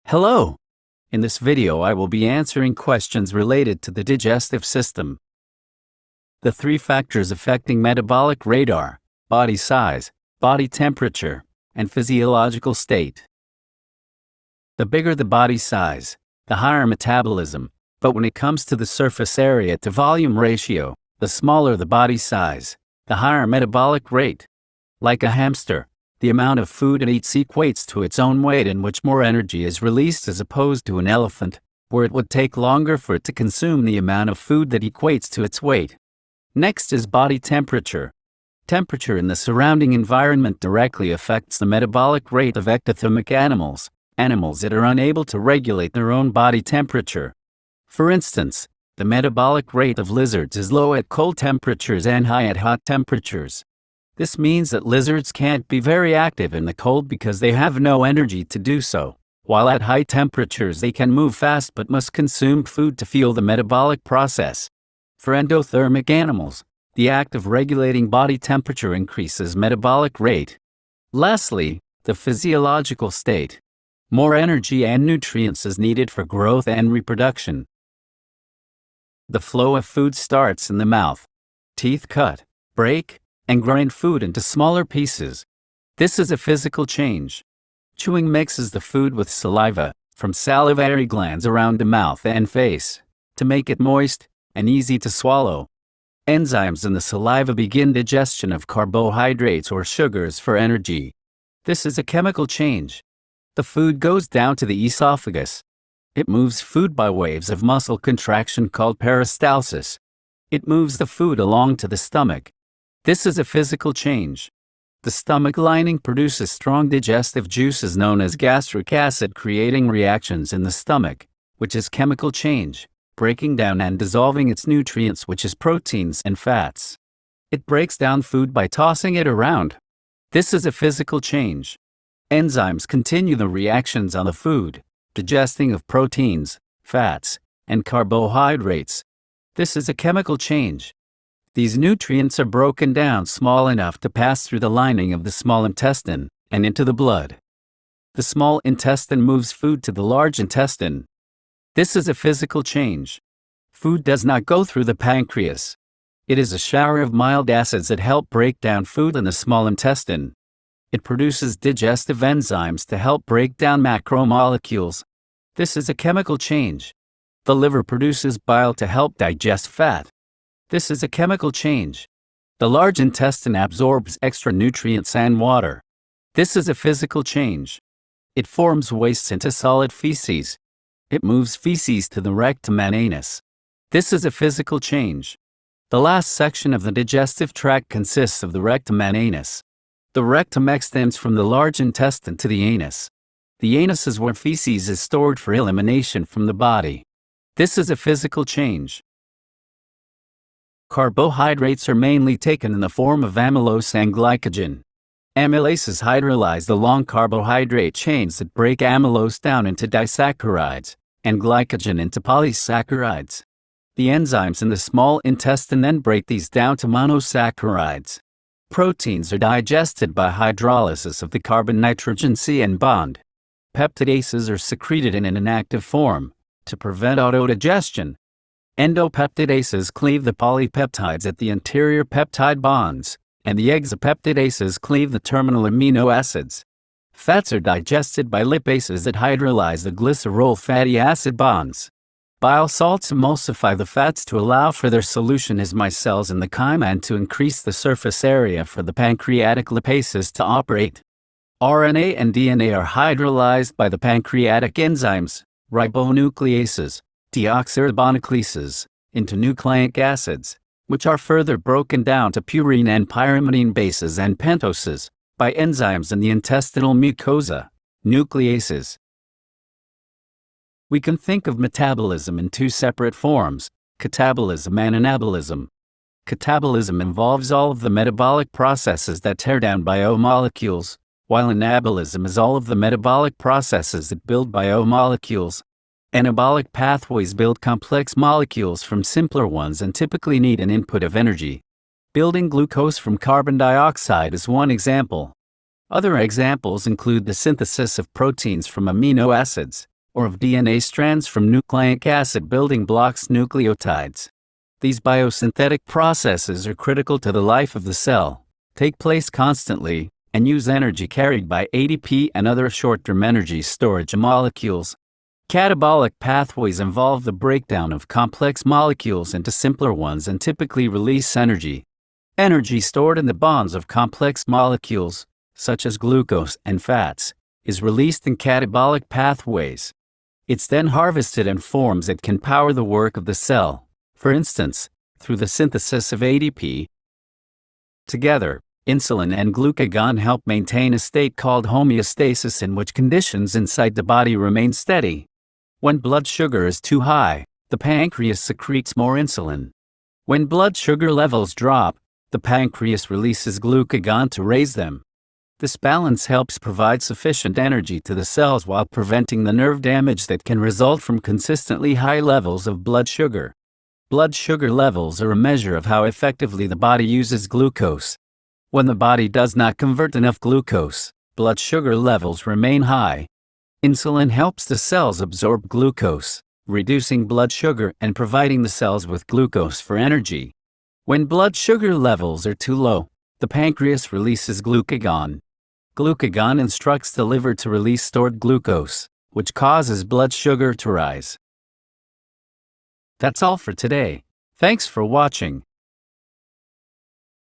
Hello! In this video I will be answering questions related to the digestive system. The three factors affecting metabolic rate are body size, body temperature, and physiological state. The bigger the body size, the higher metabolism, but when it comes to the surface area to volume ratio, the smaller the body size, the higher metabolic rate. Like a hamster, the amount of food it eats equates to its own weight, in which more energy is released, as opposed to an elephant, where it would take longer for it to consume the amount of food that equates to its weight. Next is body temperature. Temperature in the surrounding environment directly affects the metabolic rate of ectothermic animals, animals that are unable to regulate their own body temperature. For instance, the metabolic rate of lizards is low at cold temperatures and high at hot temperatures. This means that lizards can't be very active in the cold because they have no energy to do so, while at high temperatures they can move fast but must consume food to fuel the metabolic process. For endothermic animals, the act of regulating body temperature increases metabolic rate. Lastly, the physiological state. More energy and nutrients is needed for growth and reproduction. The flow of food starts in the mouth. Teeth cut, break, and grind food into smaller pieces. This is a physical change. Chewing mixes the food with saliva, from salivary glands around the mouth and face, to make it moist and easy to swallow. Enzymes in the saliva begin digestion of carbohydrates or sugars for energy. This is a chemical change. The food goes down to the esophagus. It moves food by waves of muscle contraction called peristalsis. It moves the food along to the stomach. This is a physical change. The stomach lining produces strong digestive juices known as gastric acid, creating reactions in the stomach, which is chemical change, breaking down and dissolving its nutrients, which is proteins and fats. It breaks down food by tossing it around. This is a physical change. Enzymes continue the reactions on the food, digesting of proteins, fats, and carbohydrates. This is a chemical change. These nutrients are broken down small enough to pass through the lining of the small intestine and into the blood. The small intestine moves food to the large intestine. This is a physical change. Food does not go through the pancreas. It is a shower of mild acids that help break down food in the small intestine. It produces digestive enzymes to help break down macromolecules. This is a chemical change. The liver produces bile to help digest fat. This is a chemical change. The large intestine absorbs extra nutrients and water. This is a physical change. It forms wastes into solid feces. It moves feces to the rectum and anus. This is a physical change. The last section of the digestive tract consists of the rectum and anus. The rectum extends from the large intestine to the anus. The anus is where feces is stored for elimination from the body. This is a physical change. Carbohydrates are mainly taken in the form of amylose and glycogen. Amylases hydrolyze the long carbohydrate chains that break amylose down into disaccharides, and glycogen into polysaccharides. The enzymes in the small intestine then break these down to monosaccharides. Proteins are digested by hydrolysis of the carbon-nitrogen CN bond. Peptidases are secreted in an inactive form to prevent autodigestion. Endopeptidases cleave the polypeptides at the interior peptide bonds, and the exapeptidases cleave the terminal amino acids. Fats are digested by lipases that hydrolyze the glycerol fatty acid bonds. Bile salts emulsify the fats to allow for their solution as micelles in the chyme and to increase the surface area for the pancreatic lipases to operate. RNA and DNA are hydrolyzed by the pancreatic enzymes, ribonucleases, deoxyribonucleases, into nucleic acids, which are further broken down to purine and pyrimidine bases and pentoses by enzymes in the intestinal mucosa, nucleases. We can think of metabolism in two separate forms, catabolism and anabolism. Catabolism involves all of the metabolic processes that tear down biomolecules, while anabolism is all of the metabolic processes that build biomolecules. Anabolic pathways build complex molecules from simpler ones and typically need an input of energy. Building glucose from carbon dioxide is one example. Other examples include the synthesis of proteins from amino acids, or of DNA strands from nucleic acid building blocks nucleotides. These biosynthetic processes are critical to the life of the cell, take place constantly, and use energy carried by ADP and other short-term energy storage molecules. Catabolic pathways involve the breakdown of complex molecules into simpler ones and typically release energy. Energy stored in the bonds of complex molecules, such as glucose and fats, is released in catabolic pathways. It's then harvested in forms that can power the work of the cell, for instance, through the synthesis of ADP. Together, insulin and glucagon help maintain a state called homeostasis, in which conditions inside the body remain steady. When blood sugar is too high, the pancreas secretes more insulin. When blood sugar levels drop, the pancreas releases glucagon to raise them. This balance helps provide sufficient energy to the cells while preventing the nerve damage that can result from consistently high levels of blood sugar. Blood sugar levels are a measure of how effectively the body uses glucose. When the body does not convert enough glucose, blood sugar levels remain high. Insulin helps the cells absorb glucose, reducing blood sugar and providing the cells with glucose for energy. When blood sugar levels are too low, the pancreas releases glucagon. Glucagon instructs the liver to release stored glucose, which causes blood sugar to rise. That's all for today. Thanks for watching.